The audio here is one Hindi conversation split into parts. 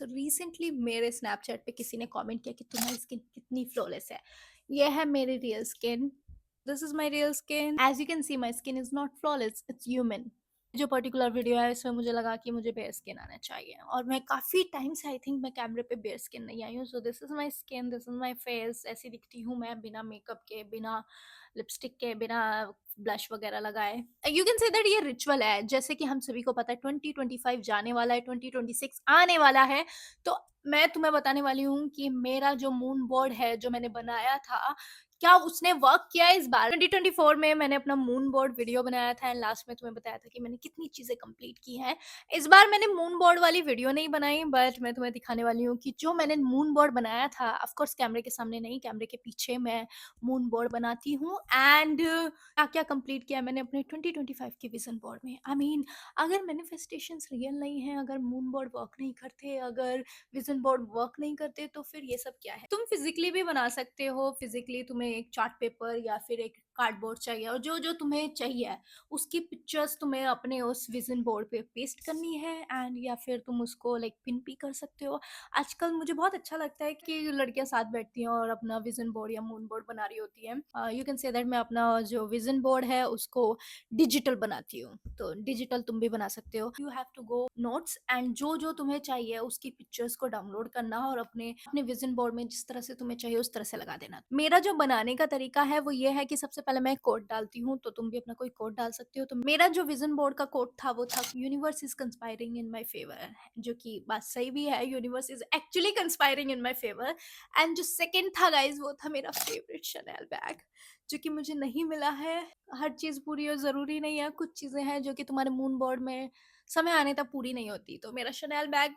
तो रिसेंटली मेरे स्नैपचैट पे किसी ने कमेंट किया कि तुम्हारी स्किन कितनी फ्लॉलेस है। ये है मेरी real skin. This is my real skin. As you can see my skin is not flawless, it's human. जो पर्टिकुलर वीडियो है इसमें मुझे लगा कि मुझे बेयर स्किन आना चाहिए और मैं काफ़ी टाइम से आई थिंक मैं कैमरे पे बेयर स्किन नहीं आई हूँ। So this is my skin, this is my face. ऐसी दिखती हूँ मैं बिना मेकअप के, बिना लिपस्टिक के, बिना ब्लश वगैरह लगाए। यू कैन से दैट ये रिचुअल है। जैसे कि हम सभी को पता है 2025 जाने वाला है, 2026 आने वाला है। तो मैं तुम्हें बताने वाली हूँ कि मेरा जो मून बोर्ड है जो मैंने बनाया था, क्या उसने वर्क किया है इस बार। 2024 में मैंने अपना मून बोर्ड वीडियो बनाया था एंड लास्ट में तुम्हें बताया था कि मैंने कितनी चीजें कंप्लीट की हैं। इस बार मैंने मून बोर्ड वाली वीडियो नहीं बनाई, बट मैं तुम्हें दिखाने वाली हूँ कि जो मैंने मून बोर्ड बनाया था, ऑफ कोर्स कैमरे के सामने नहीं, कैमरे के पीछे मैं मून बोर्ड बनाती हूँ। एंड क्या क्या कंप्लीट किया मैंने अपने 2025 के विजन बोर्ड में। आई मीन अगर मैनिफेस्टेशंस रियल नहीं है, अगर मून बोर्ड वर्क नहीं करते, अगर विजन बोर्ड वर्क नहीं करते, तो फिर ये सब क्या है। तुम फिजिकली भी बना सकते हो। फिजिकली तुम्हें एक चार्ट पेपर या फिर एक कार्डबोर्ड चाहिए और जो जो तुम्हें चाहिए उसकी पिक्चर्स तुम्हें अपने उस विजन बोर्ड पे पेस्ट करनी है। एंड या फिर तुम उसको लाइक पिन भी कर सकते हो। आजकल मुझे बहुत अच्छा लगता है कि लड़कियां साथ बैठती हैं और अपना विजन बोर्ड या मून बोर्ड बना रही होती हैं। यू कैन से दैट मैं अपना जो विजन बोर्ड है उसको डिजिटल बनाती हूँ। तो डिजिटल तुम भी बना सकते हो। You have to go notes and जो जो तुम्हें चाहिए उसकी पिक्चर्स को डाउनलोड करना और अपने अपने विजन बोर्ड में जिस तरह से तुम्हें चाहिए उस तरह से लगा देना। मेरा जो बनाने का तरीका है वो ये है कि सबसे पहले मैं कोड डालती हूँ, तो तुम भी अपना कोई कोड डाल सकते हो। तो मेरा जो विजन बोर्ड का कोड था वो था universe is conspiring in my favour, जो कि बात सही भी है। Universe is actually conspiring in my favour. And जो सेकंड था गाइज वो था मेरा फेवरेट शनेल बैग, जो कि मुझे नहीं मिला है। हर चीज़ पूरी हो ज़रूरी नहीं है, कुछ चीज़ें हैं जो कि तुम्हारे मून बोर्ड में समय आने तक पूरी नहीं होती। तो मेरा शनेल बैग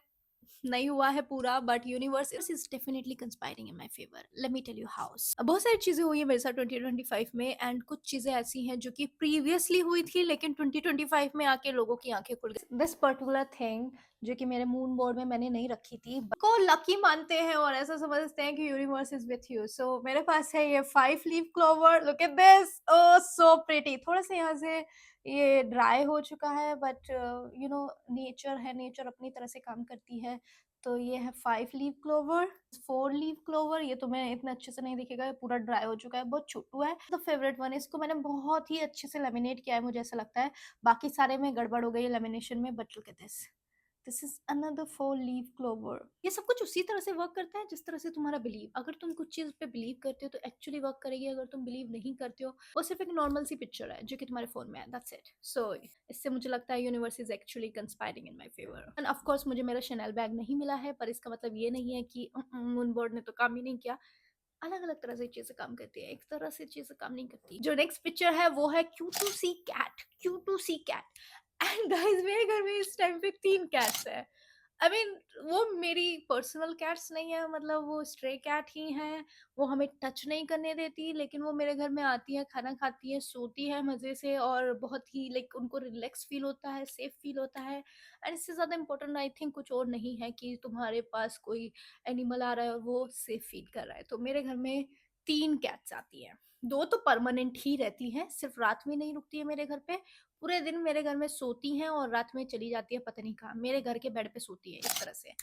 नहीं हुआ है पूरा, but universe is definitely conspiring in my favour. Let me tell you how's. बहुत सारी चीजें हुई है मेरे साथ 2025 में एंड कुछ चीजें ऐसी हैं जो कि प्रीवियसली हुई थी लेकिन 2025 में आके लोगों की आंखें खुल गई। दिस पर्टिकुलर थिंग जो कि मेरे मून बोर्ड में मैंने नहीं रखी थी, को लकी मानते हैं और ऐसा समझते हैं कि यूनिवर्स इज विथ यू। सो मेरे पास है ये 5 leaf clover. Look at this, oh so pretty. थोड़ा सा यहाँ से ये ड्राई हो चुका है, बट यू नो नेचर है, नेचर अपनी तरह से काम करती है। तो ये है 5 लीफ क्लोवर। 4 लीफ क्लोवर ये तुम्हें इतना अच्छे से नहीं दिखेगा, ये पूरा ड्राई हो चुका है, बहुत छोटू है। द फेवरेट वन, इसको मैंने बहुत ही अच्छे से लेमिनेट किया है, मुझे ऐसा लगता है। बाकी सारे में गड़बड़ हो गई है लेमिनेशन में, but look at this, this is another 4 leaf clover. ये सब कुछ उसी तरह से वर्क करता है जिस तरह से तुम्हारा बिलीव। अगर तुम कुछ चीज पे बिलीव करते हो तो एक्चुअली वर्क करेगी। अगर तुम बिलीव नहीं करते हो, वो सिर्फ एक नॉर्मल सी पिक्चर है जो कि तुम्हारे फोन में है, दैट्स इट। सो इससे मुझे लगता है universe is actually conspiring in my favour. End of course मुझे मेरा शनेल बैग नहीं मिला है, पर इसका मतलब ये नहीं है कि मून बोर्ड ने तो काम ही नहीं किया। अलग अलग तरह से चीजें काम करती है, एक तरह से चीजें काम नहीं करती। जो नेक्स्ट पिक्चर है वो है queue to see cat. Queue to see cat. And guys मेरे घर में इस टाइम पे 3 कैट्स है। आई मीन वो मेरी पर्सनल कैट्स नहीं है, मतलब वो स्ट्रे कैट ही हैं। वो हमें टच नहीं करने देती, लेकिन वो मेरे घर में आती है, खाना खाती है, सोती है मज़े से और बहुत ही लाइक उनको रिलैक्स फील होता है, सेफ फील होता है। एंड इससे ज़्यादा इंपॉर्टेंट आई थिंक कुछ और नहीं है कि तुम्हारे पास कोई एनिमल आ रहा है और वो सेफ फील कर रहा है। तो मेरे घर में 3 कैट्स आती हैं। 2 तो परमानेंट ही रहती हैं, सिर्फ रात में नहीं रुकती है मेरे घर पे। पूरे दिन मेरे घर में सोती हैं और रात में चली जाती है पता नहीं कहाँ। मेरे घर के बेड पे सोती है इस तरह से।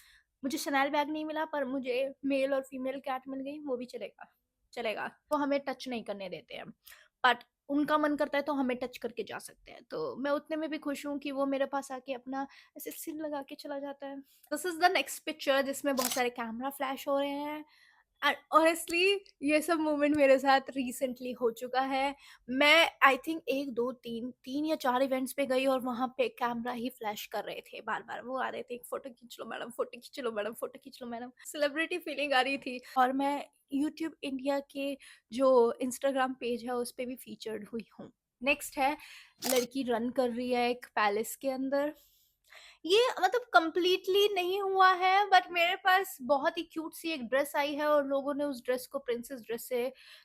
मुझे शनेल बैग नहीं मिला, पर मुझे मेल और फीमेल कैट मिल गई, वो भी चलेगा, चलेगा। वो हमें टच नहीं करने देते हैं, बट उनका मन करता है तो हमें टच करके जा सकते हैं। तो मैं उतने में भी खुश हूँ कि वो मेरे पास आके अपना ऐसे सिर लगा के चला जाता है। This is the next picture जिसमें बहुत सारे कैमरा फ्लैश हो रहे हैं। एंड ऑनेस्टली ये सब मोमेंट मेरे साथ रिसेंटली हो चुका है। मैं आई थिंक 1 2 3 3 या 4 इवेंट्स पे गई और वहाँ पे कैमरा ही फ्लैश कर रहे थे, बार बार वो आ रहे थे, फोटो खींच लो मैडम, फोटो खींच लो मैडम, फोटो खींच लो मैडम। सेलिब्रिटी फीलिंग आ रही थी। और मैं यूट्यूब इंडिया के जो इंस्टाग्राम पेज है उस पर भी फीचर्ड हुई हूँ। नेक्स्ट है, लड़की रन कर रही है एक पैलेस के अंदर। ये मतलब कंप्लीटली नहीं हुआ है, बट मेरे पास बहुत ही क्यूट सी एक ड्रेस आई है और लोगों ने उस ड्रेस को प्रिंसेस ड्रेस से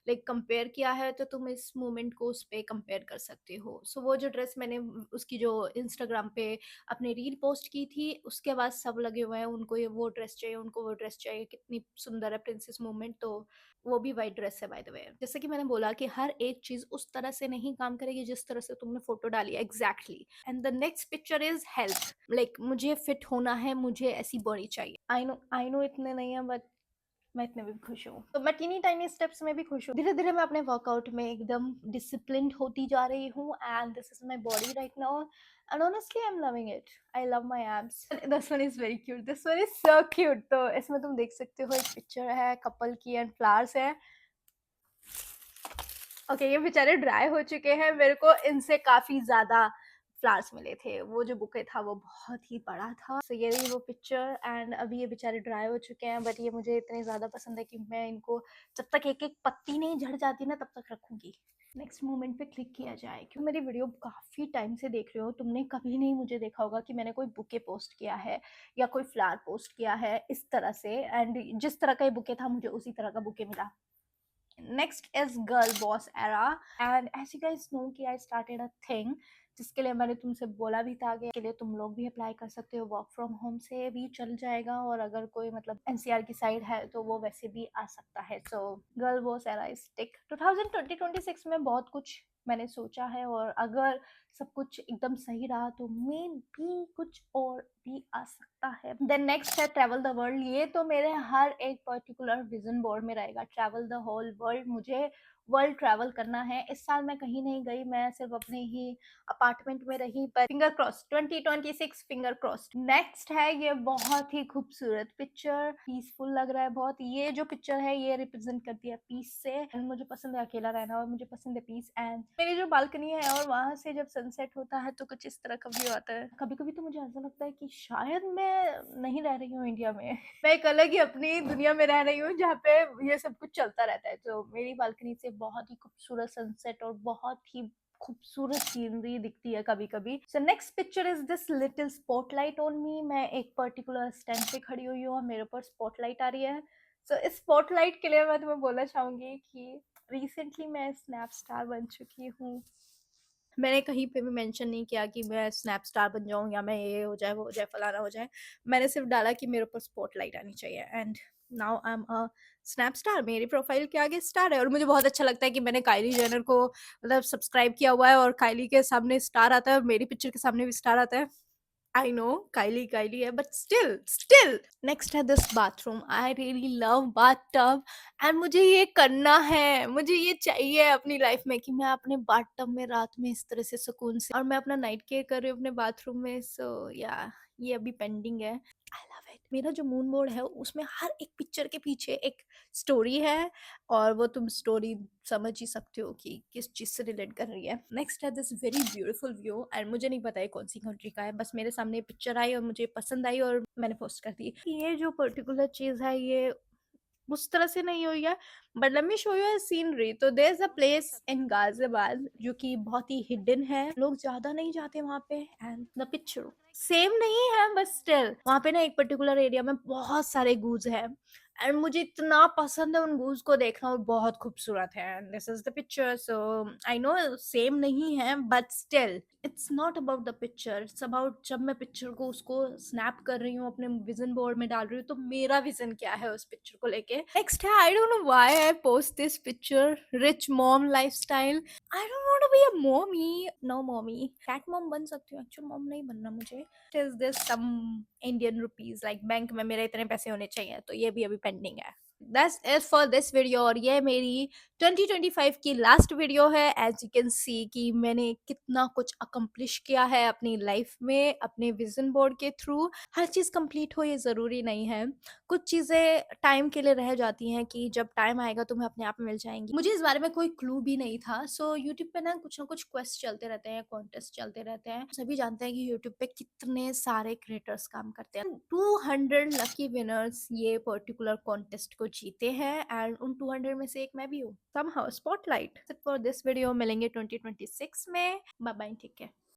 लाइक कंपेयर किया है, तो तुम इस मोमेंट को उस पे कंपेयर कर सकते हो। सो वो जो ड्रेस मैंने उसकी जो इंस्टाग्राम पे अपने रील पोस्ट की थी, उसके बाद सब लगे हुए हैं उनको ये वो ड्रेस चाहिए, उनको वो ड्रेस चाहिए। कितनी सुंदर है प्रिंसेस मोमेंट। तो वो भी वाइट ड्रेस है बाय द वे। जैसे कि मैंने बोला कि हर एक चीज उस तरह से नहीं काम करेगी जिस तरह से तुमने फोटो डाली है, exactly. And the next picture is health. Like मुझे फिट होना है, मुझे ऐसी बॉडी चाहिए। आई नो इतने नहीं है, बट मैं इतने में भी खुश हूँ। तो मैं टीनी टाइनी स्टेप्स में भी खुश हूँ। धीरे-धीरे मैं अपने वर्कआउट में एकदम डिसिप्लिन्ड होती जा रही हूँ, and this is my body right now, and honestly I am loving it. I love my abs. This one is very cute, this one is so cute. तो इसमें तुम देख सकते हो एक पिक्चर है कपल की एंड फ्लावर्स है। ओके, ये बेचारे ड्राई हो चुके हैं, मेरे को इनसे काफ़ी ज़्यादा फ्लावर्स मिले थे। वो जो बुके था वो बहुत ही बड़ा था। सो ये रही वो पिक्चर, एंड अभी ये बेचारे ड्राई हो चुके हैं, बट ये मुझे इतने ज़्यादा पसंद है कि मैं इनको जब तक एक-एक पत्ती नहीं झड़ जाती ना तब तक रखूँगी। नेक्स्ट मोमेंट पे क्लिक किया जाए। क्यों मेरी वीडियो काफ़ी टाइम से देख रहे हो, तुमने कभी नहीं मुझे देखा होगा कि मैंने कोई बुके पोस्ट किया है या कोई फ्लावर पोस्ट किया है इस तरह से, एंड जिस तरह का ये बुके था मुझे उसी तरह का बुके मिला। Next is girl boss era, and as you guys know कि I started a thing जिसके लिए मैंने तुमसे बोला भी था कि के लिए तुम लोग भी अप्लाई कर सकते हो। वर्क फ्रॉम होम से भी चल जाएगा, और अगर कोई मतलब एनसीआर की साइड है तो वो वैसे भी आ सकता है। So girl boss era is tick. 2026 में बहुत कुछ मैंने सोचा है, और अगर सब कुछ एकदम सही रहा तो मे भी कुछ और भी आ सकता है। देन नेक्स्ट है ट्रैवल द वर्ल्ड। ये तो मेरे हर एक पर्टिकुलर विजन बोर्ड में रहेगा, ट्रैवल द होल वर्ल्ड। मुझे वर्ल्ड ट्रैवल करना है। इस साल मैं कहीं नहीं गई, मैं सिर्फ अपने ही अपार्टमेंट में रही, पर finger cross 2026 finger cross. Next है ये बहुत ही खूबसूरत पिक्चर, पीसफुल लग रहा है बहुत। ये जो पिक्चर है ये रिप्रेजेंट करती है पीस से, एंड मुझे पसंद है अकेला रहना, और मुझे पसंद है पीस। एंड मेरी जो बालकनी है और वहां से जब सनसेट होता है तो कुछ इस तरह का व्यू आता है। कभी कभी तो मुझे ऐसा लगता है कि शायद मैं नहीं रह रही हूँ इंडिया में, मैं एक अलग ही अपनी दुनिया में रह रही हूँ जहाँ पे ये सब कुछ चलता रहता है। तो मेरी बालकनी से बहुत ही खूबसूरत सनसेट और बहुत ही खूबसूरत सीनरी दिखती है कभी कभी। So next picture is this little spotlight on me. मैं एक पर्टिकुलर स्टैंड पे खड़ी हुई हूँ और मेरे ऊपर स्पॉटलाइट आ रही है। सो इस स्पॉटलाइट के लिए मैं तुम्हें बोलना चाहूंगी कि रिसेंटली मैं स्नैप स्टार बन चुकी हूँ। मैंने कहीं पे भी मेंशन नहीं किया कि मैं स्नैप स्टार बन जाऊँ या मैं ये हो जाए वो हो जाए फलाना हो जाए। मैंने सिर्फ डाला कि मेरे ऊपर स्पॉटलाइट आनी चाहिए, and now I am a snap star. मेरी प्रोफाइल के आगे स्टार है, और मुझे बहुत अच्छा लगता है कि मैंने काइली जेनर को मतलब सब्सक्राइब किया हुआ है, और काइली के सामने स्टार आता है और मेरी पिक्चर के सामने भी स्टार आता है। आई नो काइली काइली है, बट स्टिल नेक्स्ट है this bathroom. I really love bath tub, and मुझे ये करना है, मुझे ये चाहिए अपनी लाइफ में कि मैं अपने बाथ टब में रात में इस तरह से सुकून से, और मैं अपना नाइट केयर कर रही हूँ अपने बाथरूम में। सो या ये अभी पेंडिंग है। I love it. मेरा जो मून बोर्ड है उसमें हर एक पिक्चर के पीछे एक स्टोरी है, और वो तुम स्टोरी समझ ही सकते हो कि किस चीज से रिलेट कर रही है। नेक्स्ट है this very beautiful view, and मुझे नहीं पता है कौन सी कंट्री का है, बस मेरे सामने पिक्चर आई और मुझे पसंद आई और मैंने पोस्ट कर दी। ये जो पर्टिकुलर चीज है ये उस तरह से नहीं हुई है, but let me show you a scenery. तो there is a place in Ghaziabad जो कि बहुत ही हिडन है, लोग ज्यादा नहीं जाते वहां पे, एंड द पिक्चर सेम नहीं है, बट स्टिल वहां पे ना एक पर्टिकुलर एरिया में बहुत सारे गूज है, एंड मुझे इतना पसंद है उन गूज को देखना, और बहुत खूबसूरत है। This is the picture. So I know same नहीं है, but still it's not about the picture, it's about जब मैं पिक्चर को उसको स्नैप कर रही हूँ अपने विजन बोर्ड में डाल रही हूँ तो मेरा विजन क्या है उस पिक्चर को लेके। नेक्स्ट है, I don't know why I post this picture, rich mom lifestyle. I don't want to be a mommy, no mommy, cat mom बन सकती हूँ, एक्चुअल मॉम नहीं बनना मुझे। Is this some Indian rupees, like bank में मेरे इतने पैसे होने चाहिए, तो ये भी अभी पेंडिंग है। That's it for this video, और ये मेरी 2025 की लास्ट वीडियो है। एज यू कैन सी कि मैंने कितना कुछ अकम्प्लिश किया है अपनी लाइफ में अपने विजन बोर्ड के थ्रू। हर चीज़ कंप्लीट हो ये ज़रूरी नहीं है, कुछ चीज़ें टाइम के लिए रह जाती हैं कि जब टाइम आएगा तुम्हें अपने आप मिल जाएंगी। मुझे इस बारे में कोई क्लू भी नहीं था। सो यूट्यूब पे ना कुछ क्वेस्ट चलते रहते हैं, कॉन्टेस्ट चलते रहते हैं। सभी जानते हैं कि यूट्यूब पे कितने सारे क्रिएटर्स काम करते हैं। 200 लकी विनर्स ये पर्टिकुलर कॉन्टेस्ट को जीते हैं, एंड उन 200 में से एक मैं भी हूँ। Somehow spotlight for this video. मिलेंगे 2026 में। बाय बाय, ठीक है।